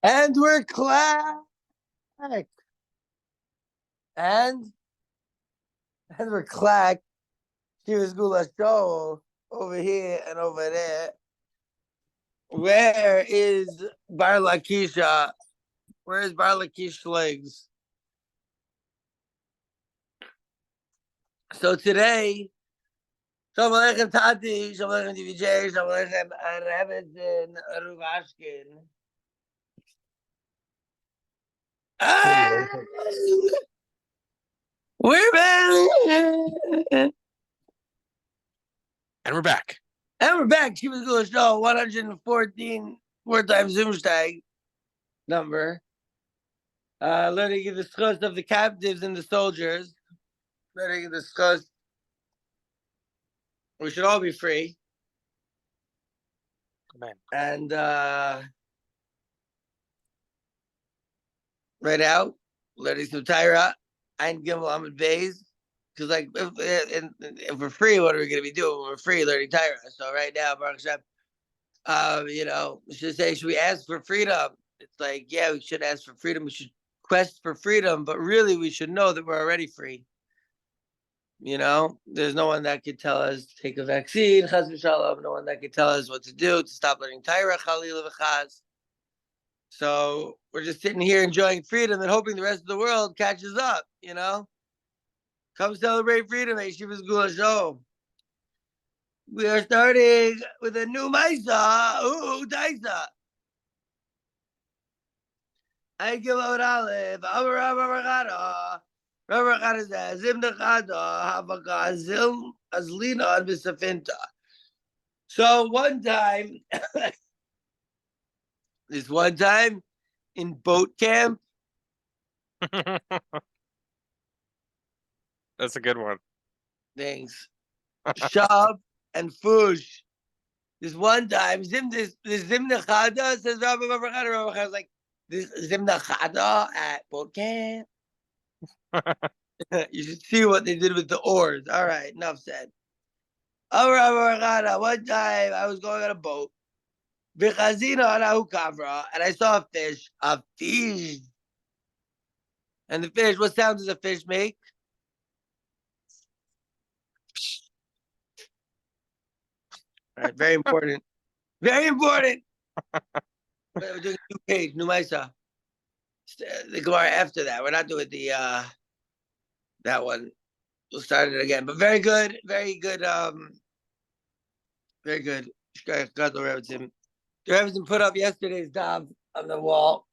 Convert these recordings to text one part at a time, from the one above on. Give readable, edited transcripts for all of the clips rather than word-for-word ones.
And we're clack. And we're clack. She was gula show over here and over there. Where is Bar Lakisha? Where is Bar Lakish legs? So today, Shalom Aleichem Tati, Shalom Aleichem DVJ, Shalom Aleichem Rebbetzin, Ruvashkin. We're back. And we're back. And we're back. She was going to show 114 4-time ZOOMSHTEIG number. Learning the discuss of the captives and the soldiers. Learning the discuss. We should all be free. Amen. And right out, learning some Tyra. Ein Gimel Amid Bays. Because, like, if we're free, what are we going to be doing when we're free learning Tyra? So, right now, Baruch Hashem, we should say, should we ask for freedom? It's like, yeah, we should ask for freedom. We should quest for freedom, but really, we should know that we're already free. There's no one that could tell us to take a vaccine, chas v'shalom, no one that could tell us what to do to stop learning Tyra, chalila v'chaz. So, we're just sitting here enjoying freedom and hoping the rest of the world catches up, Come celebrate freedom, Yeshiva's Gula Show. We are starting with a new maysa. Ooh, daysa. I give out Aleph. Rabba Bar Bar Chana. Rabba Bar says, Zimna Chada, Havaka, Zil, Azlina, and Misafinta. So one time, this one time in boat camp. That's a good one. Thanks. Shav and Fush. This one time, this Zimna Chada says Rabba Bar Bar Chana. Rabba Bar like, this Zimna Chada at boat camp. You should see what they did with the oars. All right, enough said. One time I was going on a boat. And I saw a fish. And the fish, what sound does a fish make? All right, very important. Very important. We're doing a new page, new maysa. The Gemara after that. We're not doing the that one. We'll start it again. But very good, very good. Very good. God, the Rebbetzin put up yesterday's dab on the wall.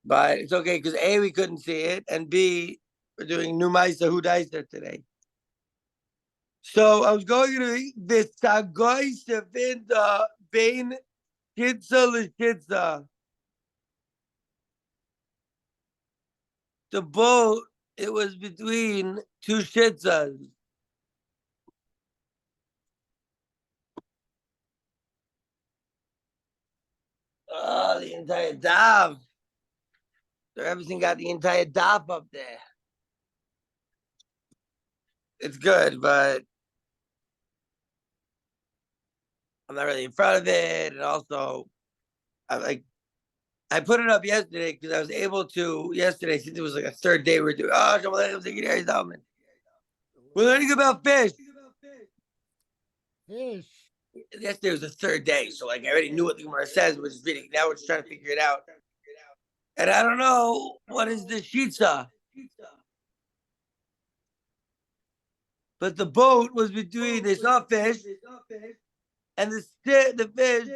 But it's okay because A, we couldn't see it, and B, we're doing new maysa who daysa today. So I was going to the Sagoy Sevinda Bain Shitza L'Shitza. The boat, it was between two shitzas. Oh, the entire daf. So everything got the entire daf up there. It's good, but I'm not really in front of it. And also, I put it up yesterday because I was able to yesterday, since it was like a third day, we're doing we're learning about fish. Fish. Yesterday was the third day, so like I already knew what the Gemara says, which is reading. Now we're just trying to figure it out. And I don't know what is the shitza. But the boat was between, they saw fish, and the fish.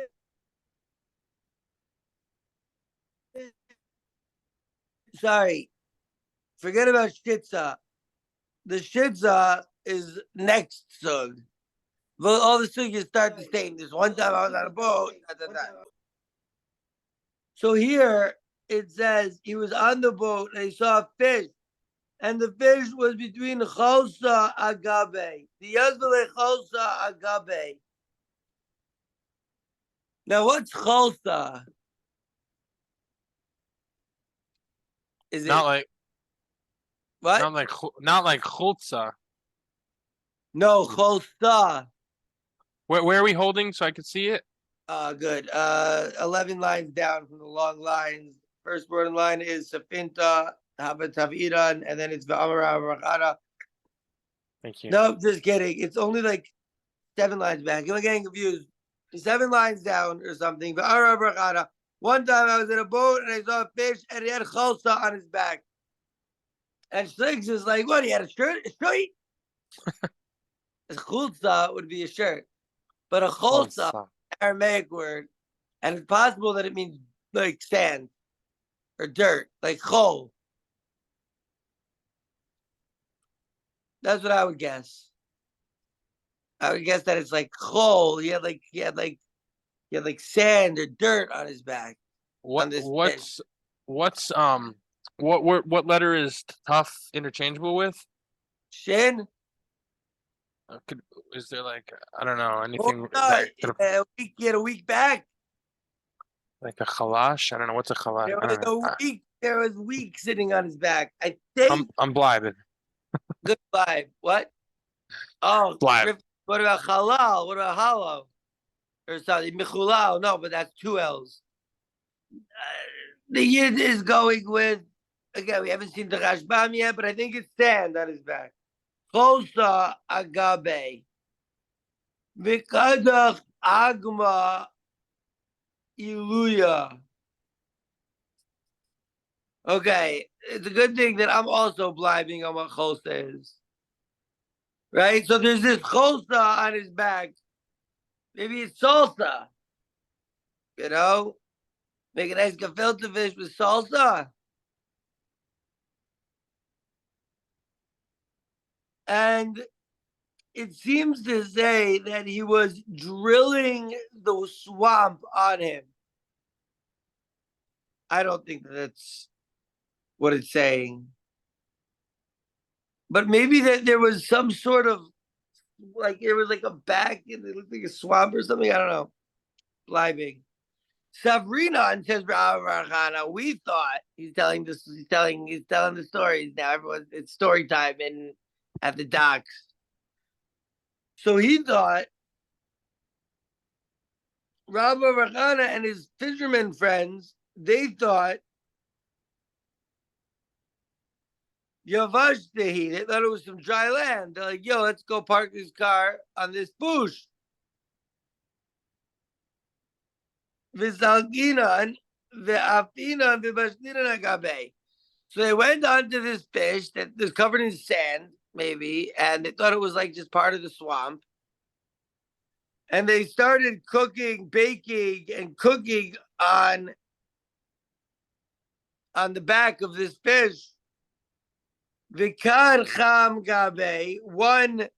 Sorry, forget about shitza. The shitza is next sug. Well, all the sugyas start the same. This one time I was on a boat. So here it says he was on the boat and he saw a fish. And the fish was between Cholsa Agabe. The Yazbele Cholsa Agabe. Now what's Cholsa? Is it not like what? Not like chulza. No, Cholsa. Where are we holding so I can see it? Good. 11 lines down from the long lines. First word in line is Safinta, Habataviran, and then it's Va'amara Rachada. Thank you. No, just kidding. It's only like 7 lines back. You're getting confused. 7 lines down or something. Va'amara Rachada. One time I was in a boat and I saw a fish and he had chalsa on his back. And Sliggs is like, what? He had a shirt? A shirt? A chulsa would be a shirt. But a chalsa, Chalsa. Aramaic word, and it's possible that it means like sand or dirt, like chol. That's what I would guess. I would guess that it's like chol. He had like sand or dirt on his back. On this fish. What letter is tough interchangeable with? Shin? Is there like, I don't know, Oh, anything no, that he had a week back. like a khalash? I don't know what's a khalash. There I was don't know. a week. There was week sitting on his back. I think. I'm blibing. Good vibe. What? Oh, Blibe. what about halal? What about halal? Or something? Michulal? No, but that's 2 L's. The yid is going with, again, we haven't seen the Rashbam yet, but I think it's sand on his back. Cholsa agabe. Vikadach agma iluya. Okay, it's a good thing that I'm also blinding on what cholsa is. Right? So there's this cholsa on his back. Maybe it's salsa. You know? Make a nice gefilte fish with salsa. And it seems to say that he was drilling the swamp on him. I don't think that's what it's saying. But maybe that there was some sort of, like, there was like a back and it looked like a swamp or something. I don't know. Blibing. Sabrina and says Ḥana, we thought he's telling the stories now. It's story time at the docks. So he thought Rabba Bar Chana and his fishermen friends, they thought Yavashdehi, they thought it was some dry land. They're like, yo, let's go park this car on this bush. Vizalginan, Ve'afina, Vibashninan Agabe. So they went onto this fish that was covered in sand, maybe, and they thought it was like just part of the swamp. And they started baking and cooking on the back of this fish. Vikar Cham Gabe, one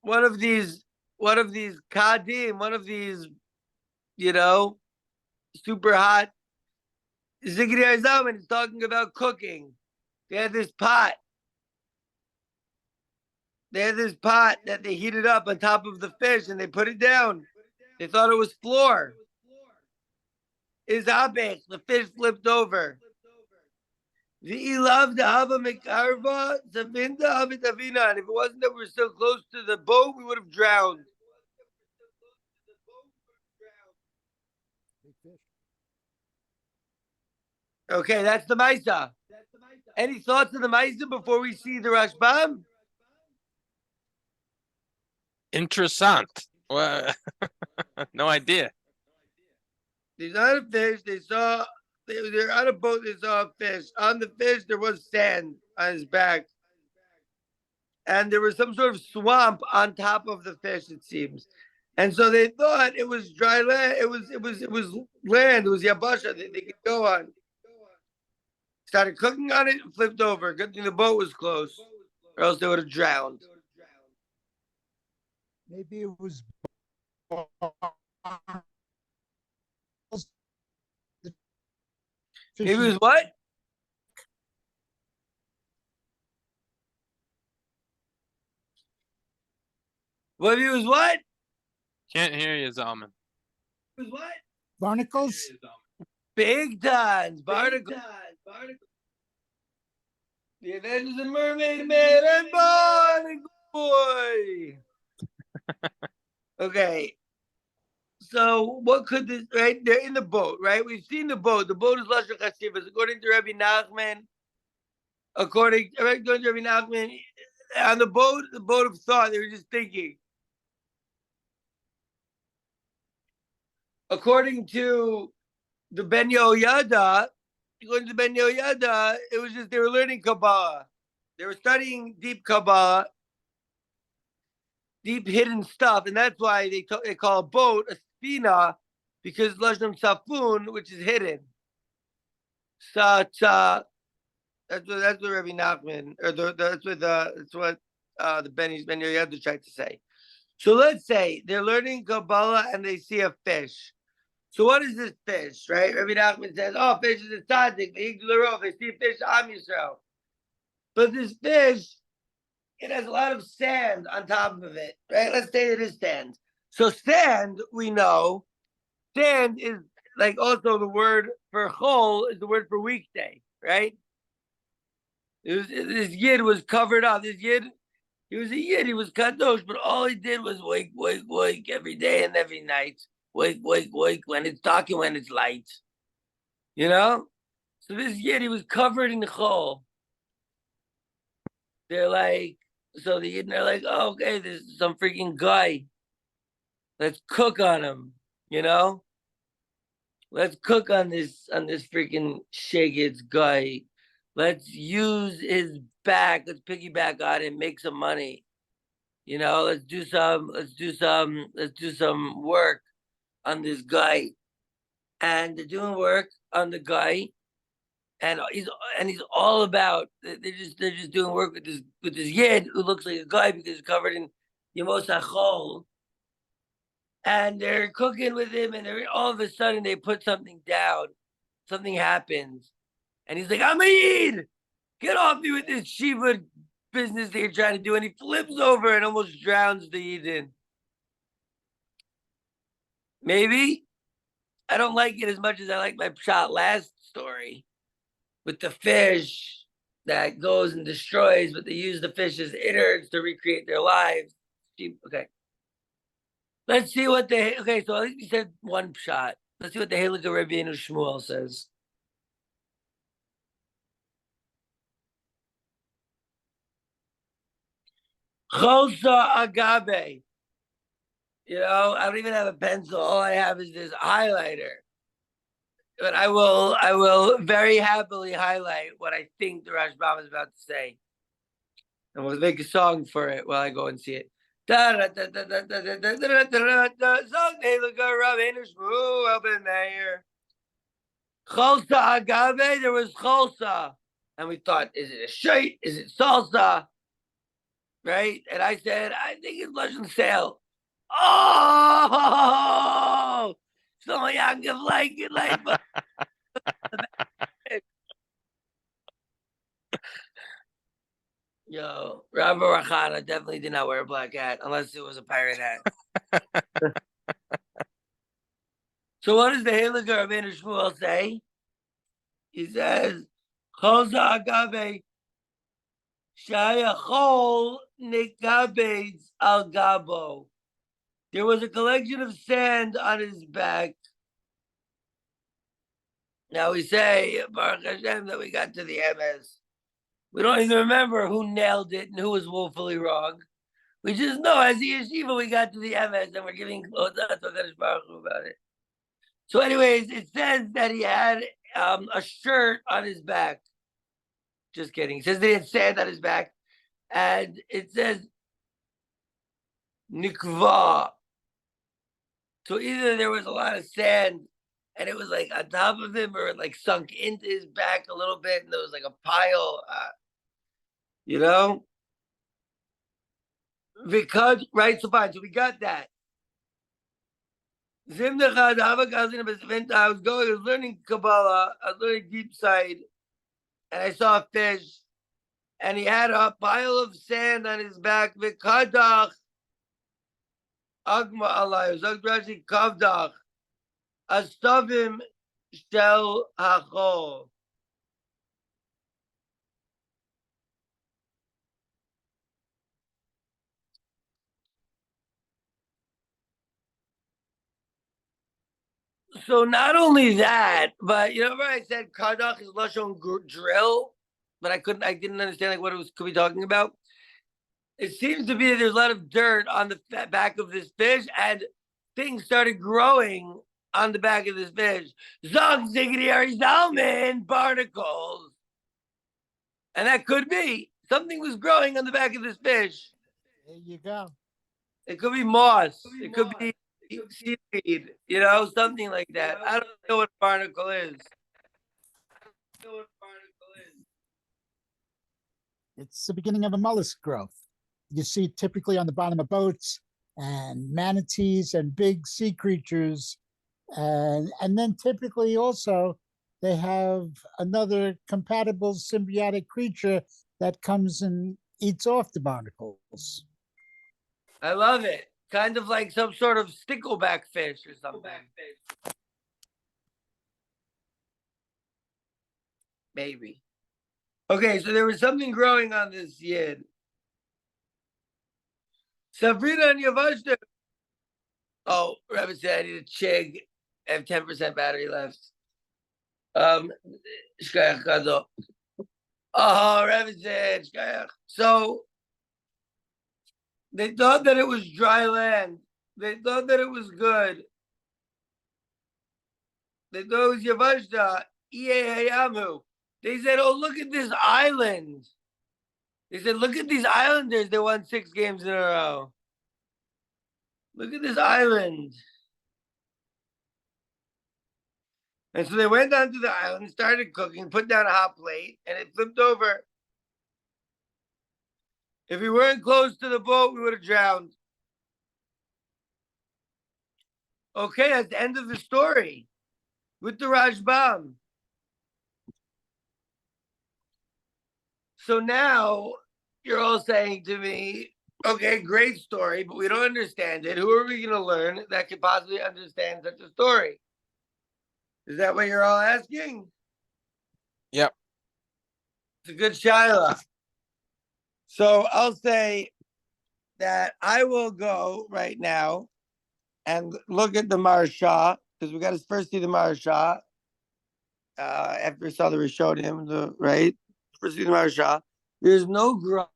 of these kadim, one of these, super hot Zigri Zaman is talking about cooking. They had this pot. That they heated up on top of the fish and they put it down. They thought it was floor. Is abech. The fish flipped over. If it wasn't that we were so close to the boat, we would have drowned. Okay, that's the maysa. Any thoughts on the maysa before we see the Rashbam? Interessant. Well, no idea. They saw a fish. They're on a boat. They saw a fish. On the fish, there was sand on his back, and there was some sort of swamp on top of the fish. It seems, and so they thought it was dry land. It was land. It was yabasha that they could go on. Started cooking on it and flipped over. Good thing the boat was close, or else they would have drowned. Maybe it was Maybe it was what? What if it was what? Can't hear you, Zalman. It was what? barnacles. Big times, barnacles. The Adventures of Mermaid Man and Barnacle Boy. Okay, So what could this, right? They're in the boat, right? We've seen the boat. The boat is Lashon Chasivas. According to Rabbi Nachman, according to Rabbi Nachman, on the boat of thought, they were just thinking. According to the Ben Yehoyada, it was just they were learning Kabbalah. They were studying deep Kabbalah, deep hidden stuff, and that's why they call a boat a spina, because Lashon Safun, which is hidden. That's what Rabbi Nachman, or that's what the Ben Yehoyada tried to say. So let's say they're learning Kabbalah and they see a fish. So what is this fish, right? Rabbi Nachman says, "Oh, fish is a tzaddik. The yigs l'rov. They see a fish, Am Yisrael." But this fish, it has a lot of sand on top of it, right? Let's say it is sand. So sand, we know, sand is like also the word for chol is the word for weekday, right? This yid was covered up. This yid, he was a yid. He was kadosh, but all he did was wake every day and every night. Wake when it's dark and when it's light. You know? So this yid, he was covered in chol. They're like, so the yid, they're like, oh, okay, this is some freaking guy. Let's cook on him, you know? Let's cook on this freaking shagid's guy. Let's use his back. Let's piggyback on him, make some money. You know, let's do some work on this guy. And they're doing work on the guy, and he's all about. They're just doing work with this yid who looks like a guy because he's covered in yemos achol. And they're cooking with him, and all of a sudden they put something down. Something happens, and he's like, "I'm a yid. Get off me with this shiva business that you're trying to do." And he flips over and almost drowns the yid in. Maybe I don't like it as much as I like my shot last story with the fish that goes and destroys, but they use the fish as innards to recreate their lives. Okay. Let's see what okay, so at least you said one shot. Let's see what the Halakha Rabbeinu Shmuel says. Cholsa agave. You know, I don't even have a pencil. All I have is this highlighter. But I will very happily highlight what I think the Rashbam is about to say. And we'll make a song for it while I go and see it. Cholsa agave, there was cholsa. And we thought, is it a shait? Is it salsa? Right? And I said, I think it's Lashon sale. Oh! So Yaakov like it, but yo, Rabba Bar Bar Chana definitely did not wear a black hat unless it was a pirate hat. So what does the Halakha Rabbeinu Shmuel say? He says, Cholza agave shaya chol nikabes al gabo. There was a collection of sand on his back. Now we say, Baruch Hashem, that we got to the MS. We don't even remember who nailed it and who was woefully wrong. We just know as the yeshiva we got to the MS and we're giving Baruch Hu about it. So anyways, it says that he had a shirt on his back. Just kidding. It says that he had sand on his back. And it says nikva. So either there was a lot of sand and it was like on top of him, or it like sunk into his back a little bit and there was like a pile, you know? Because, right, so fine, so we got that. I was learning Kabbalah, I was learning deep side, and I saw a fish, and he had a pile of sand on his back. V'kadach agma alay, Rashi kavdach, astavim shel hachol. So not only that, but you know, where I said Kardach is lashon drill, but I didn't understand like what it was could be talking about. It seems to be that there's a lot of dirt on the back of this fish, and things started growing on the back of this fish. Zog ziggity salmon barnacles, and that could be something was growing on the back of this fish. There you go. It could be moss. It could be seaweed. You know, something like that. I don't know what a barnacle is. It's the beginning of a mollusk growth. You see typically on the bottom of boats and manatees and big sea creatures. And then typically also they have another compatible symbiotic creature that comes and eats off the barnacles. I love it. Kind of like some sort of stickleback fish or something. Maybe. Okay, so there was something growing on this yid. Sabrina and Yavashta. Oh, Rabbi said I need a chig. I have 10% battery left. Shkayach Kado. Oh, Rabbi said Shkayach. So they thought that it was dry land. They thought that it was good. They thought it was Yavashta. Iayamu. They said, oh, look at this island. They said, look at these islanders. They won 6 games in a row. Look at this island. And so they went down to the island, started cooking, put down a hot plate, and it flipped over. If we weren't close to the boat, we would have drowned. Okay, that's the end of the story with the Rajbam. So now you're all saying to me, okay, great story, but we don't understand it. Who are we going to learn that could possibly understand such a story? Is that what you're all asking? Yep. It's a good shaila. So I'll say that I will go right now and look at the Marsha, because we got to first see the Marsha. After we saw the Rishonim, right? First see the Marsha. There's no gra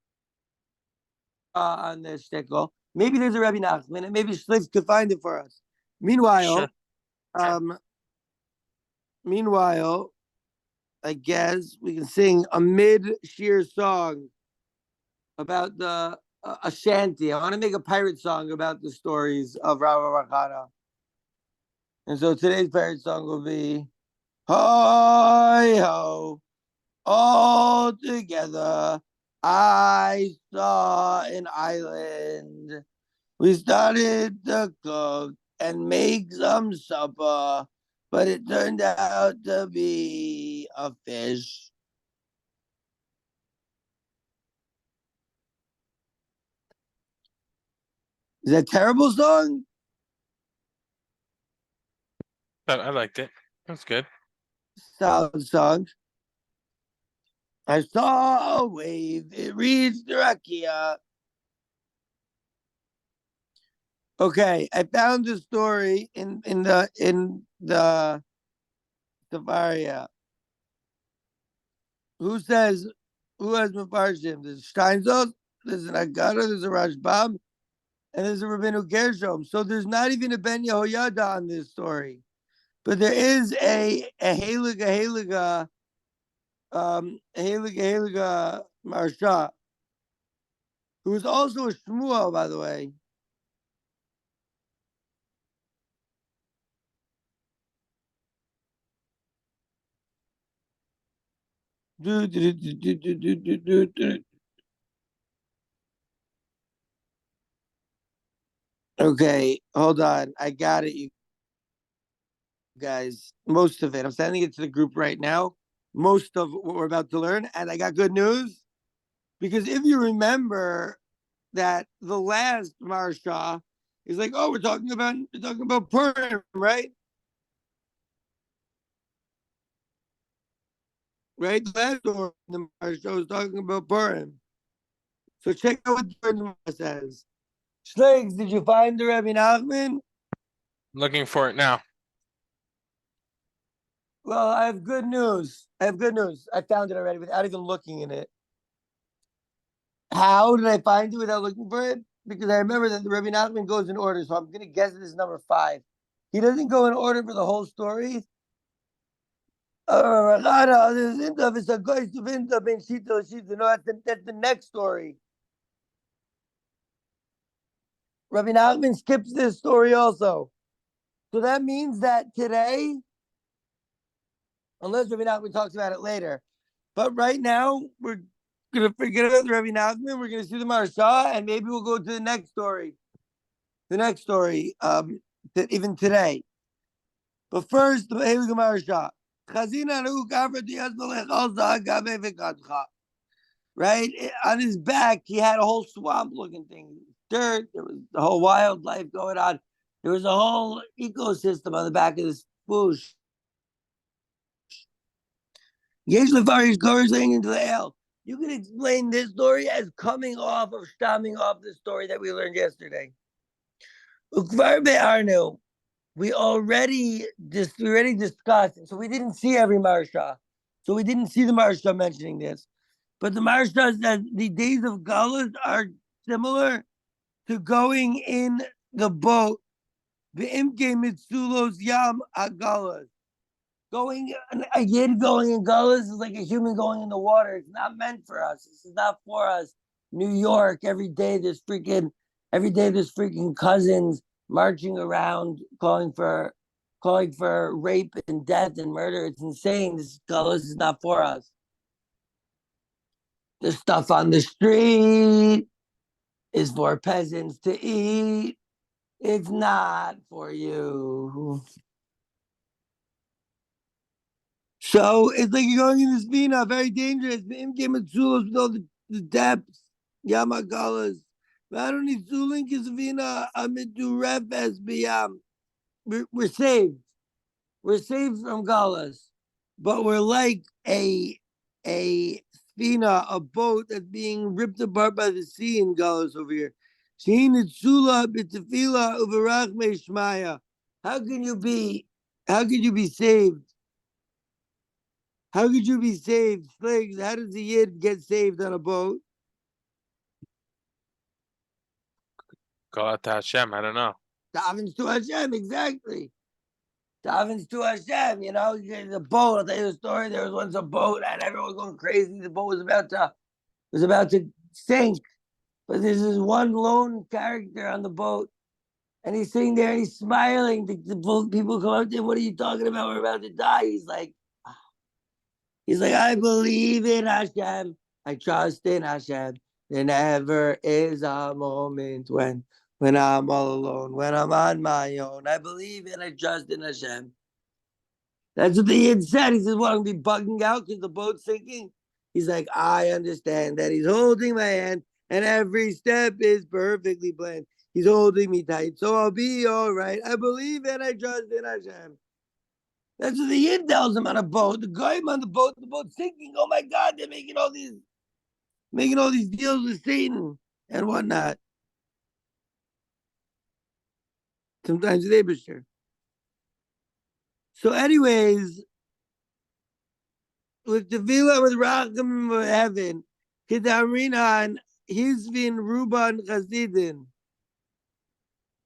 on this shtickle. Maybe there's a Rabbi Nachman, and maybe Shliff could find it for us. Meanwhile, Sure. I guess we can sing a mid-shear song about the a shanty. I want to make a pirate song about the stories of Rabba Bar Bar Chana. And so today's pirate song will be Hi ho, all together. I saw an island. We started to cook and make some supper, but it turned out to be a fish. Is that a terrible song? I liked it. That's good. Solid song. I saw a wave. It reached Rakia. Okay, I found the story in the Savaria. Who has Mefarshim? There's Steinzot, there's an Agada, there's a Rashbam, and there's a Rabbeinu Gershom. So there's not even a Ben Yehoyada on this story. But there is a Heliga Marsha, who is also a Shmuel, by the way. Okay, hold on. I got it, you guys. Most of it. I'm sending it to the group right now. Most of what we're about to learn. And I got good news. Because if you remember that the last Marsha is like, oh, we're talking about Purim, right? Right? The last story in the Marsha was talking about Purim. So check out what the Marsha says. Shlegs, did you find the Rabbi Nachman? Looking for it now. Well, I have good news. I found it already without even looking in it. How did I find it without looking for it? Because I remember that the Rabbi Nachman goes in order, so I'm gonna guess this is number 5. He doesn't go in order for the whole story. No, that's the next story. Rabbi Nachman skips this story also. So that means that today, unless Rabbi Nachman talks about it later, but right now we're gonna forget about the Rabbi Nachman. We're gonna see the Marsha, and maybe we'll go to the next story. Even today. But first, the Heilige Marsha. Right? On his back, he had a whole swamp looking thing. Dirt, there was the whole wildlife going on. There was a whole ecosystem on the back of this bush. Yesh goes into the ale. You can explain this story as stamming off the story that we learned yesterday. We already discussed it, so we didn't see every Marsha. So we didn't see the Marsha mentioning this. But the Marsha says the days of Galus are similar to going in the boat. The Imke Mitsulos Yam Agalas. A yid going in Galus is like a human going in the water. It's not meant for us. This is not for us. New York, every day there's freaking cousins marching around calling for rape and death and murder. It's insane. This Galus is not for us. The stuff on the street is for peasants to eat. It's not for you. So it's like you're going in this vina, very dangerous. With all the depths, Yamagalas. We're saved. We're saved from Galas. But we're like a spina, a boat that's being ripped apart by the sea in Galas over here. How can you be saved? How could you be saved? Slaves, how does the yid get saved on a boat? Go out to Hashem. I don't know. Davens to Hashem, exactly. Davens to Hashem, the boat. I'll tell you the story. There was once a boat and everyone was going crazy. The boat was about to sink. But there's this one lone character on the boat. And he's sitting there and he's smiling. The people come up to him, what are you talking about? We're about to die. He's like, I believe in Hashem. I trust in Hashem. There never is a moment when I'm all alone, when I'm on my own. I believe and I trust in Hashem. That's what the Yid said. He says, what, I'm going to be bugging out because the boat's sinking? He's like, I understand that he's holding my hand and every step is perfectly planned. He's holding me tight, so I'll be all right. I believe and I trust in Hashem. That's what the Yid tells him on a boat. The guy on the boat's sinking. Oh my God, they're making all these deals with Satan and whatnot. Sometimes they be sure. So, anyways, with the villa with Racham of heaven, Kedamrinan, Hizvin Ruban Chazidin.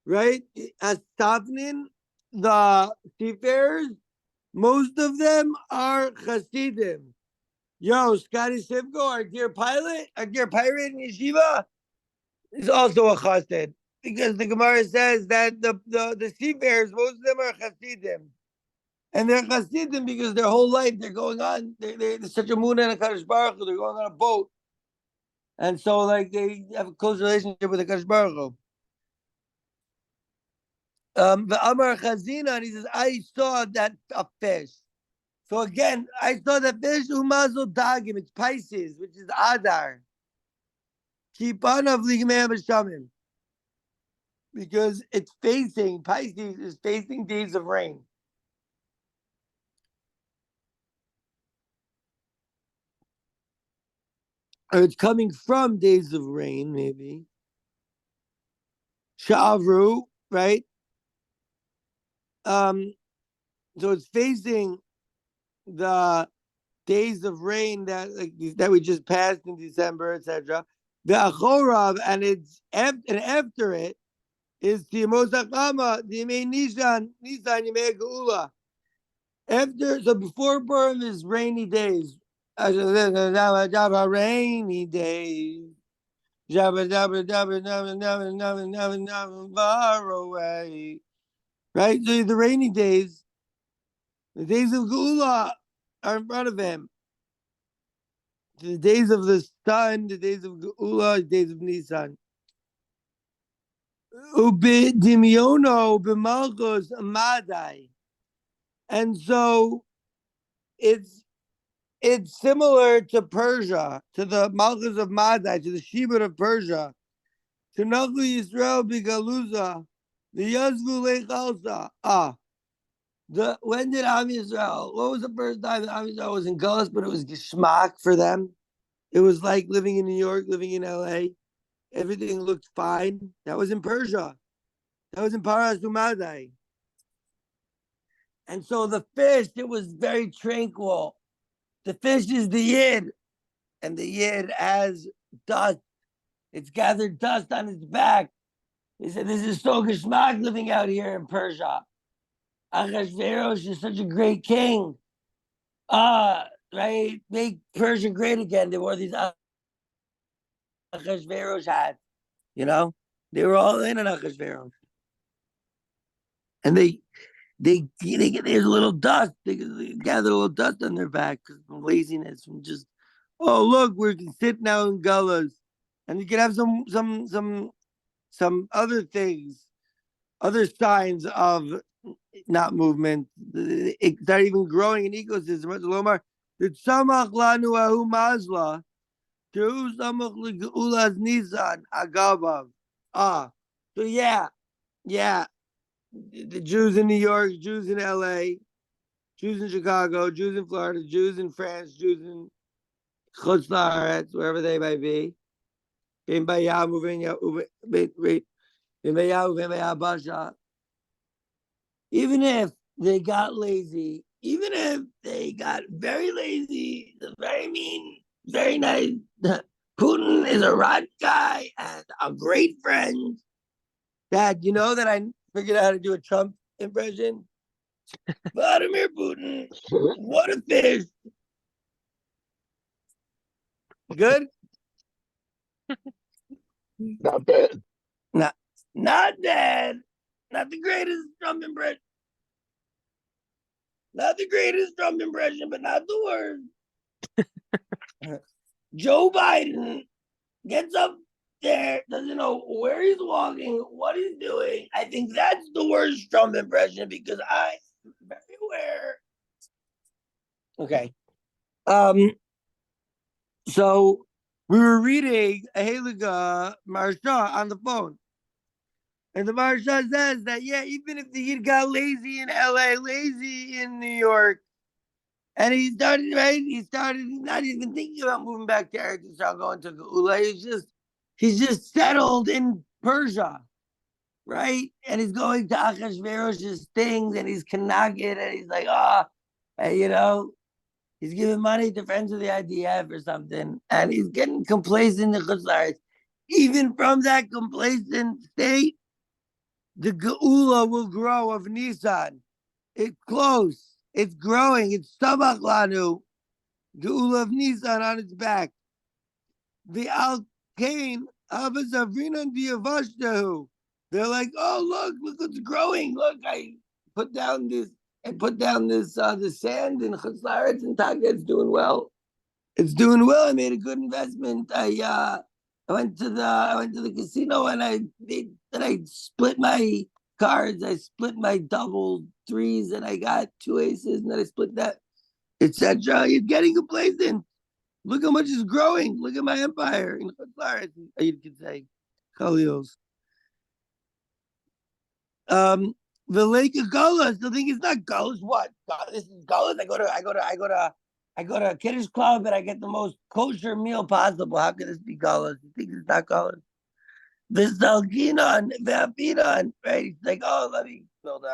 Right? Astafnin, the seafarers, most of them are Hasidim. Yo, Scotty Sivko, our dear pirate in Yeshiva, is also a Chassid. Because the Gemara says that the seafarers, most of them are Hasidim. And they're Hasidim because their whole life they're going on, they're such a moon and a Kadosh Baruch Hu, they're going on a boat. And so, they have a close relationship with the Kadosh Baruch Hu. The Amar Chazina, he says, I saw that a fish. So again, I saw the fish Umazo Dagim, it's Pisces, which is Adar. Kipan of Ligmei B'Shamim. Because Pisces is facing days of rain. Or it's coming from days of rain, maybe. Sha'avru, right? So it's facing the days of rain that we just passed in December, etc. The Achorav, and after it is the Mosachama, the Yemei Nisan, Yemei Geula. So before Purim is rainy days. Rainy days. Far away. Right? So the rainy days, the days of Geula are in front of him. The days of the sun, the days of Geula, the days of Nisan. Ubidimiono b'malchus Madai. And so it's similar to Persia, to the Malchus of Madai, to the Shebut of Persia, to Nachu Yisrael Bigaluza, the Yazvu Lechalsa. When did Am Yisrael? What was the first time that Am Yisrael was in Galus, but it was geschmack for them? It was like living in New York, living in LA. Everything looked fine. That was in Persia. That was in Paras Umadai. And so the fish, it was very tranquil. The fish is the yid, and the yid has dust. It's gathered dust on its back. He said, this is so geschmack living out here in Persia. Achashverosh is such a great king. Right? Make Persia great again. They wore these Achashverosh hats, you know? They were all in an Achashverosh. And there's a little dust. They gather a little dust on their back from laziness, from just, oh look, we can sit now in gullahs, and you can have some other things, other signs of not movement. It's not even growing an ecosystem. Lomar, the tzamach lanu ahu mazla, teru tzamach legeulas nisan agabav. So yeah. The Jews in New York, Jews in LA, Jews in Chicago, Jews in Florida, Jews in France, Jews in Chutz La'aretz, wherever they might be. Even if they got lazy, even if they got very lazy, very mean, very nice, Putin is a right guy and a great friend. Dad, you know that I figured out how to do a Trump impression? Vladimir Putin, what a fish. Good? Not bad. Not bad. Not the greatest Trump impression. Not the greatest Trump impression, but not the worst. Joe Biden gets up there, doesn't know where he's walking, what he's doing. I think that's the worst Trump impression because I'm very aware. Okay. So we were reading a Haliga Marsha on the phone. And the Marsha says that, yeah, even if the Yid got lazy in LA, lazy in New York, and he started not even thinking about moving back to Eretz Yisrael, going to Geula. He's just settled in Persia, right? And he's going to Achashverosh's things, and he's Kanagit, and he's like, he's giving money to friends of the IDF or something, and he's getting complacent in Chutz La'aretz. Even from that complacent state, the Geula will grow of Nisan. It's close. It's growing. It's Tabach Lanu. Geula of Nisan on its back. The Al-Kain, Abazavinan Diavashtahu. They're like, oh, look what's growing. Look, I put down this the sand in Chutz La'aretz and Taka. It's doing well. It's doing well. I made a good investment. I went to the casino and I split my cards. I split my double threes and I got 2 aces and then I split that, etc. You're getting complacent. Look how much is growing. Look at my empire in Chutz La'aretz. You could say, Khalils. The Lake of Gullahs. The thing is not Gullahs. What? This is Gullahs. I go to a Kiddush club and I get the most kosher meal possible. How could this be Gullahs? You think it's not Gullahs? This Dalginon, Vapinon, right? It's like, let me build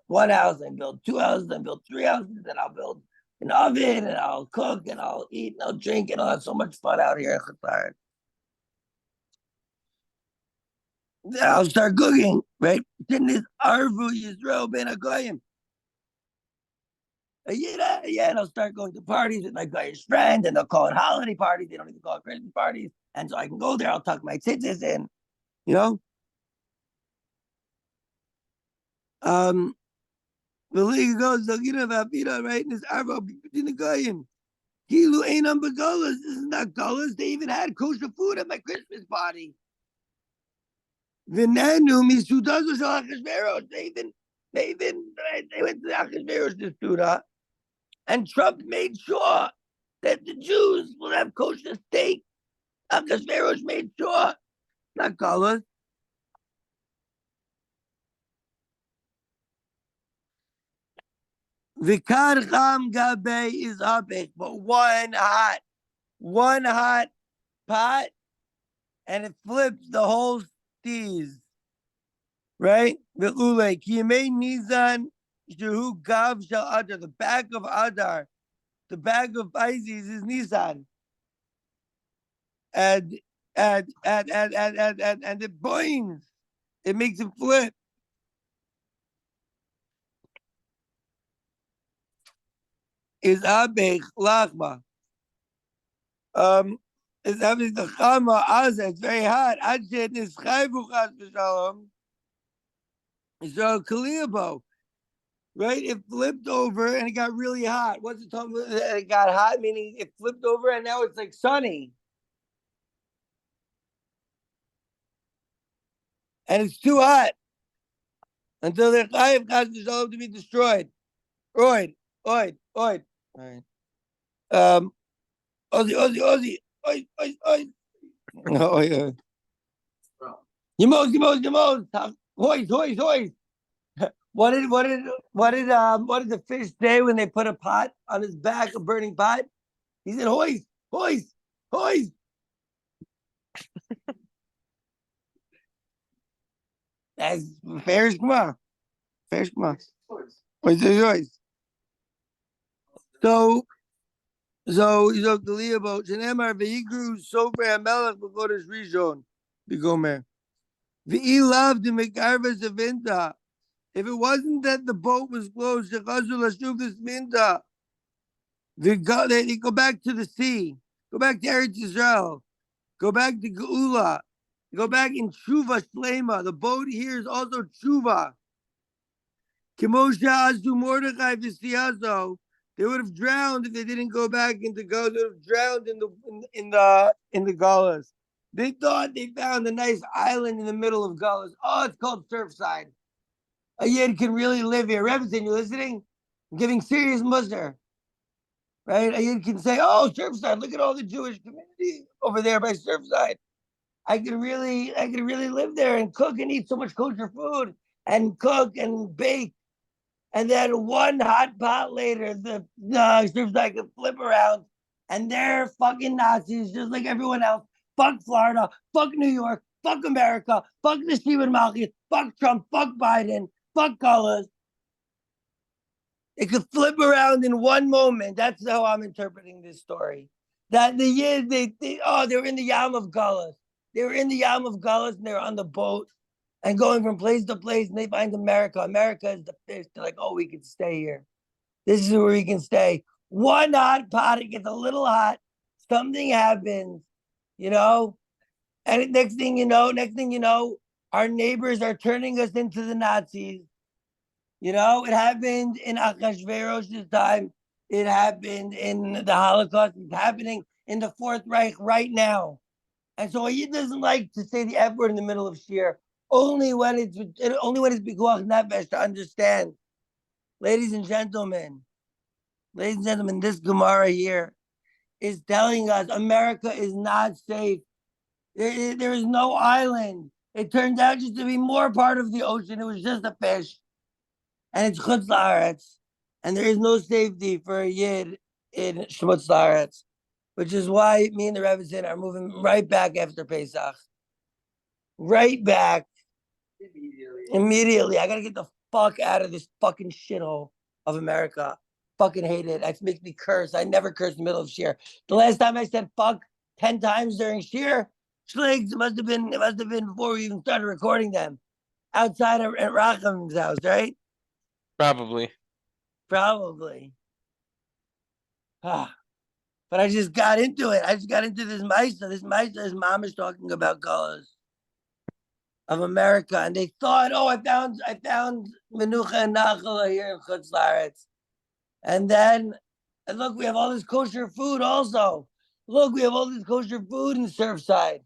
1 house, and build 2 houses, and build 3 houses, then I'll build an oven and I'll cook and I'll eat and I'll drink and I'll have so much fun out here in Qatar. I'll start cooking, right? Then this Arvu Yisrael Ben Agoyim. Yeah, and I'll start going to parties with my guy's friend, and they'll call it holiday parties. They don't even call it Christmas parties. And so I can go there, I'll tuck my tzitzis in, you know? The league goes, right? And this Arvu in the Goyim. Kilu Einam Begolas. This is not Golas. They even had kosher food at my Christmas party. V'nanu misudazu shel Achashverosh. They went to the Achashverosh Suda, and Trump made sure that the Jews will have kosher steak. Achashverosh made sure, not Golas. Vikar Cham Gabe is Abek, but one hot pot, and it flips the whole steez, right? Ve'ule Kiyemei Nizan Shehu Gav Shel Adar, the back of Adar, the back of Pisces is Nisan, and it boings, it makes it flip. Is Abech Lachma. Is having the Chama Aza, it's very hot. Adjet is Chayvu Chas B'Shalom. So Kaliyabo, right? It flipped over and it got really hot. What's it talking about? It got hot, meaning it flipped over and now it's like sunny. And it's too hot until they're Chayiv Chas B'Shalom to be destroyed. Oid. All right. Ozzy. Oi. Oh, yeah. Yemos. Hoist. What did the fish say when they put a pot on his back, a burning pot? He said, hoist. That's fair. Come on. Hoist. So the Liabo, Shenemar ve'igru sofer hamelach b'chodesh rishon b'gomer. Ve'i loved to make arvas avinta. If it wasn't that the boat was closed, shechazu lashuv this minta. They go back to the sea, go back to Eretz Yisrael, go back to Geula, go back in Tshuva Shlema. The boat here is also Tshuva. Kimosha azu Mordechai v'siyazo. They would have drowned if they didn't go back into Golas. They would have drowned in the Golas. They thought they found a nice island in the middle of Golas. Oh, it's called Surfside. A Yid can really live here. Rebbetzin, you listening? I'm giving serious muster. Right? A Yid can say, oh, Surfside, look at all the Jewish community over there by Surfside. I could really live there and cook and eat so much kosher food and cook and bake. And then one hot pot later, the Surfside could flip around and they're fucking Nazis just like everyone else. Fuck Florida, fuck New York, fuck America, fuck the Stephen Malki, fuck Trump, fuck Biden, fuck colors. It could flip around in one moment. That's how I'm interpreting this story. That the years they were in the Yam of Gullus. They were in the Yam of Gullus and they were on the boat and going from place to place, and they find America. America is the fish. They're like, oh, we can stay here. This is where we can stay. One hot pot, it gets a little hot. Something happens, and next thing you know, our neighbors are turning us into the Nazis. It happened in Achashverosh's time. It happened in the Holocaust. It's happening in the Fourth Reich right now. And so he doesn't like to say the F word in the middle of Shir. Only when it's Bikuach Nefesh to understand. Ladies and gentlemen, this Gemara here is telling us America is not safe. There is no island. It turned out just to be more part of the ocean. It was just a fish. And it's Chutz La'aretz. And there is no safety for a Yid in Shmutz La'aretz. Which is why me and the Rebbetzin are moving right back after Pesach. Right back. Immediately. I gotta get the fuck out of this fucking shithole of America. fucking hate it. It makes me curse. I never curse in the middle of shir. The last time I said fuck 10 times during shir, Schligs, it must have been before we even started recording them. Outside of at Racham's house, right? Probably. Probably. But I just got into it. I just got into this maysa. This maysa, his mom is talking about colors of America, and they thought, oh, I found menucha and nachala here in Chutz La'aretz. And then, and look, we have all this kosher food also. Look, we have all this kosher food in Surfside.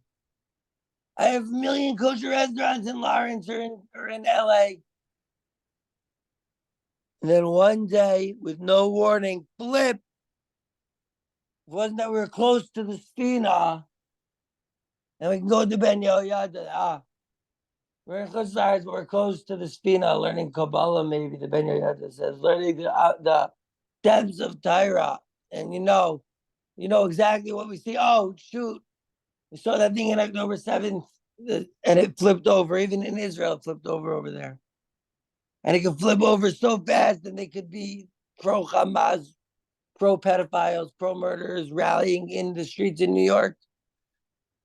I have a million kosher restaurants in Lawrence or in LA. And then one day, with no warning, flip. It wasn't that we were close to the Stina, and we can go to Ben Yehoyada. We're in Chutz La'aretz, but we're close to the Stina, learning Kabbalah. Maybe the Ben Yehoyada says, learning the depths of Torah, and you know exactly what we see. Oh shoot, we saw that thing in October 7th, and it flipped over. Even in Israel, it flipped over there, and it can flip over so fast, and they could be pro Hamas, pro pedophiles, pro murderers rallying in the streets in New York.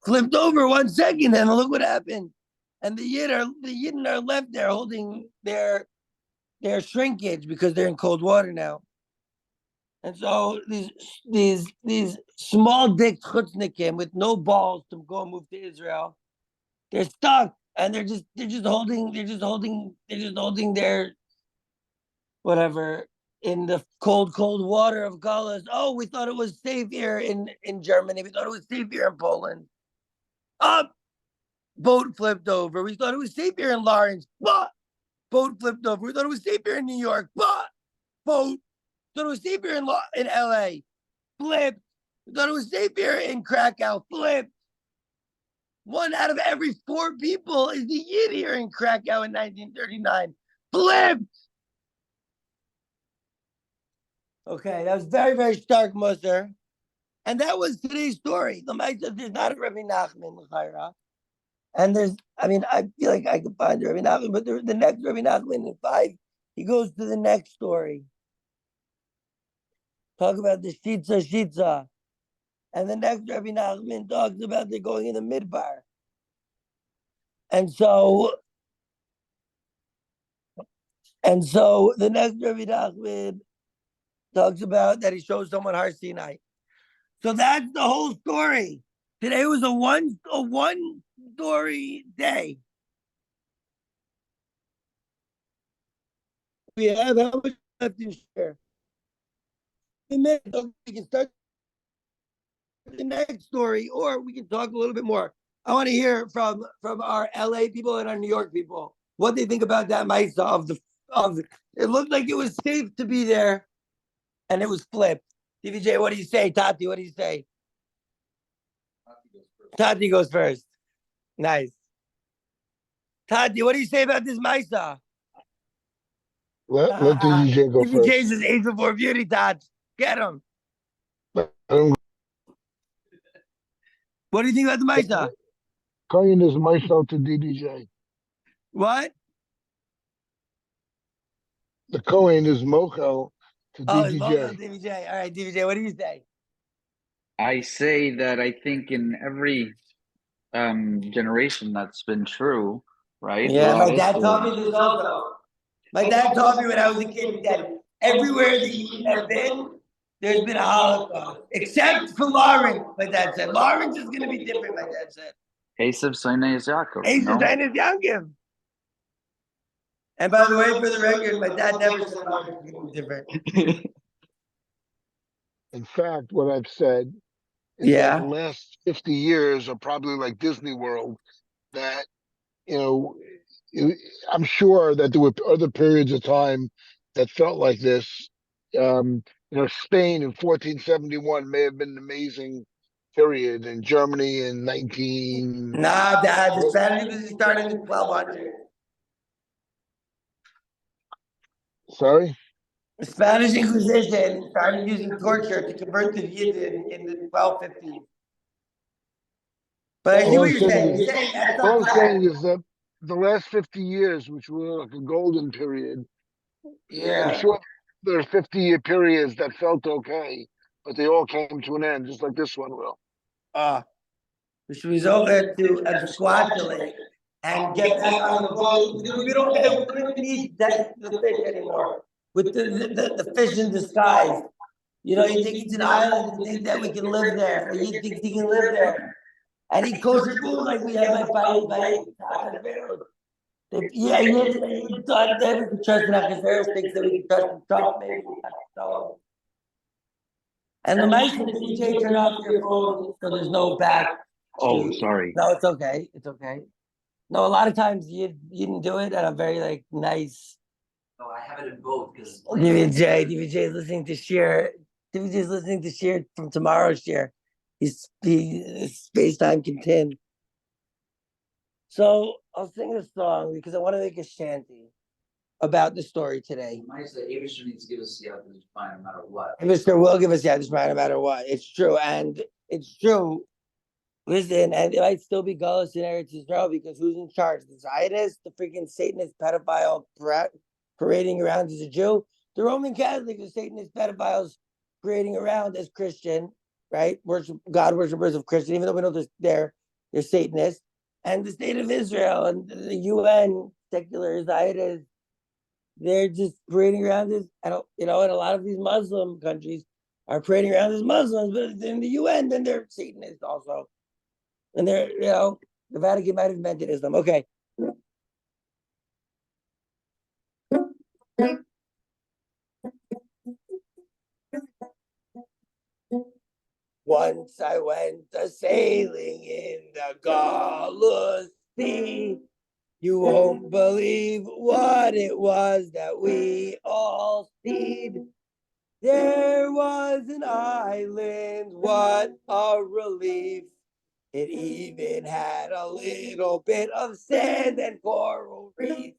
Flipped over 1 second, and look what happened. And the Yidden are left there holding their shrinkage because they're in cold water now. And so these small dick chutznikim with no balls to go and move to Israel, they're stuck, and they're just holding their whatever in the cold water of Galas. Oh, we thought it was safe here in Germany. We thought it was safe here in Poland. Up, boat flipped over. We thought it was safe here in Lawrence. But boat flipped over. We thought it was safe here in New York. But boat. Thought it was safe here in LA. Flipped. Thought it was safe here in Krakow. Flipped. 1 out of every 4 people is the Yid here in Krakow in 1939. Flipped. Okay, that was very, very stark, Musser. And that was today's story. The maysa, there's not a Rabbi Nachman l'chayra. And I feel like I could find Rabbi Nachman, but the next Rabbi Nachman in 5, he goes to the next story. Talk about the shitza. And the next Rabbi Nachman talks about they're going in the midbar. And so the next Rabbi Nachman talks about that he shows someone Har Sinai. So that's the whole story. Today was a one story day. We have how much left to share? We can start the next story, or we can talk a little bit more. I want to hear from our LA people and our New York people what they think about that maysa of it looked like it was safe to be there, and it was flipped. DVJ, what do you say? Tati, what do you say? Tati goes first. Nice. Tati, what do you say about this maysa? Let DJ go DVJ first. says age before beauty, Tat. Get him. Let him What do you think about the maysa? Calling this myself to DDJ. What? The Cohen is Mocho to Oh, it's Mocha DDJ. DVJ. All right, DVJ, what do you say? I say that I think in every generation that's been true, right? Yeah, my Throughout dad history. taught me this also. My dad taught me when I was a kid. He said, everywhere that you have been, there's been a Holocaust, except for Lawrence, my dad said. Lawrence is going to be different, my dad said. Esav Sinai is Yaakov. Hey, No? is Yankiv. And by the way, for the record, my dad never said Lawrence was going to be different. In fact, what I've said is that the last 50 years are probably like Disney World, that, I'm sure that there were other periods of time that felt like this. Spain in 1471 may have been an amazing period, and Germany in 19... Nah, Dad, the Spanish started in 1200. Sorry? The Spanish Inquisition started using torture to convert the Yidden in the 1250s. But I see what you're saying. You're saying that's All I'm not saying is that the last 50 years, which were like a golden period, I'm Yeah. sure there's 50-year periods that felt okay, but they all came to an end, just like this one will. We should resort to squatulate and get back on the boat. We don't need that the fish anymore. With the fish in disguise. You know, you think it's an island, you think that we can live there, or you think you can live there. And eat kosher food like we have by yeah, you thought that we could trust in Achashverosh thinks that we can trust in Trump, maybe. So. And the maysa, DJ, turn off your phone so there's no back. Oh, sorry. No, it's okay. It's okay. No, a lot of times you didn't do it, and I'm very like nice. No, I have it in both because DVJ is listening to Sheer. DVJ is listening to Sheer from tomorrow's Sheer. His space time content. So I'll sing a song because I want to make a shanty about the story today. maysa, Abishur needs to give us the other fine no matter what. And Mr. will give us the other no matter what. It's true, and it's true. Listen, and it might still be Gullus in Eretz Yisrael because who's in charge? The Zionist, the freaking Satanist pedophile parading around as a Jew. The Roman Catholics, the Satanist pedophiles parading around as Christian, right? God worshippers of Christian, even though we know they're Satanists. And the state of Israel and the UN, secular Zionists, they're just parading around as, and a lot of these Muslim countries are parading around as Muslims, but in the UN, then they're Satanists also. And they're, the Vatican might have invented Islam. Okay. Once I went a-sailing in the Galus Sea. You won't believe what it was that we all seen. There was an island, what a relief. It even had a little bit of sand and coral reef.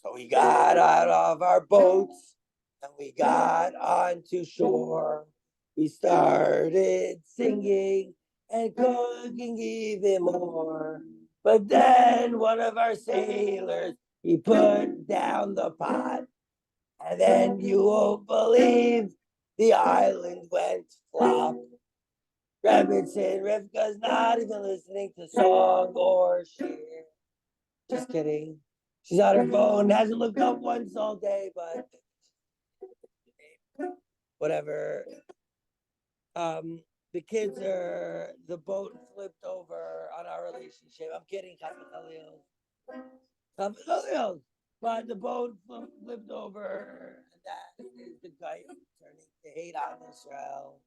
So we got out of our boats and we got onto shore. We started singing and cooking even more. But then one of our sailors, he put down the pot. And then you won't believe the island went flop. Robinson Rivka's not even listening to song or sheer. Just kidding. She's on her phone, hasn't looked up once all day, but whatever. The boat flipped over on our relationship. I'm kidding, Khalil. But the boat flipped over, and that is the guy turning to hate on Israel.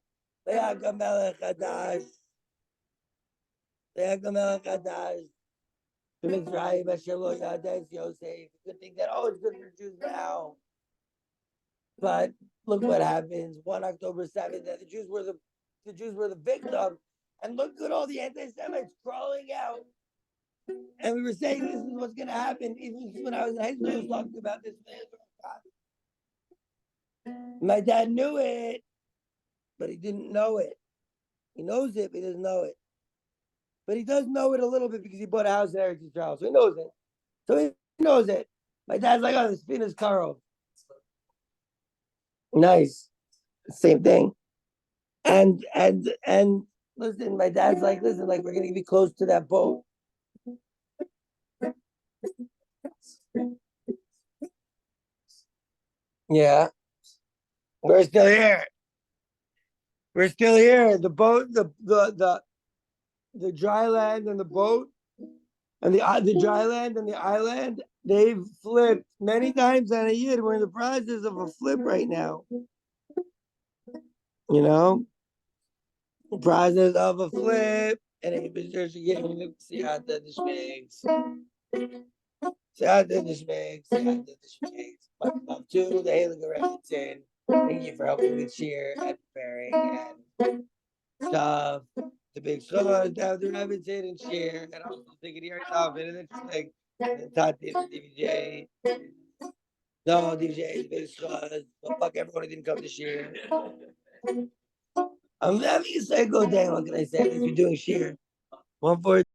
Melech Hadash. Melech Hadash. Mitzrayim Asher Lo Yades Yosef. You could think that, it's good for Jews now. But look what happens. 1 October 7th, that the Jews were the victim. And look at all the anti-Semites crawling out. And we were saying this is what's going to happen. Even when I was in high school, I was talking about this. My dad knew it, but he didn't know it. He knows it, but he doesn't know it. But he does know it a little bit because he bought a house in Eretz Yisrael, so he knows it. My dad's like, the spina's Karo. Nice. Same thing. And listen, my dad's like, we're gonna be close to that boat. Yeah. We're still here. The boat, the dry land and the boat, and the dry land and the island, they've flipped many times in a year. We're in the process of a flip right now. The process of a flip, and it was just getting Siyata the Schmigs. My love to the Haley Remington. Thank you for helping with cheer and preparing and stuff. The big squad down the Remington and cheer. And I was thinking here off and then like Tati and DJ. No, DJ, the big squad. But fuck everyone who didn't come this year. I'm having a psycho day. What can I say? At least we're doing sheer. 1 4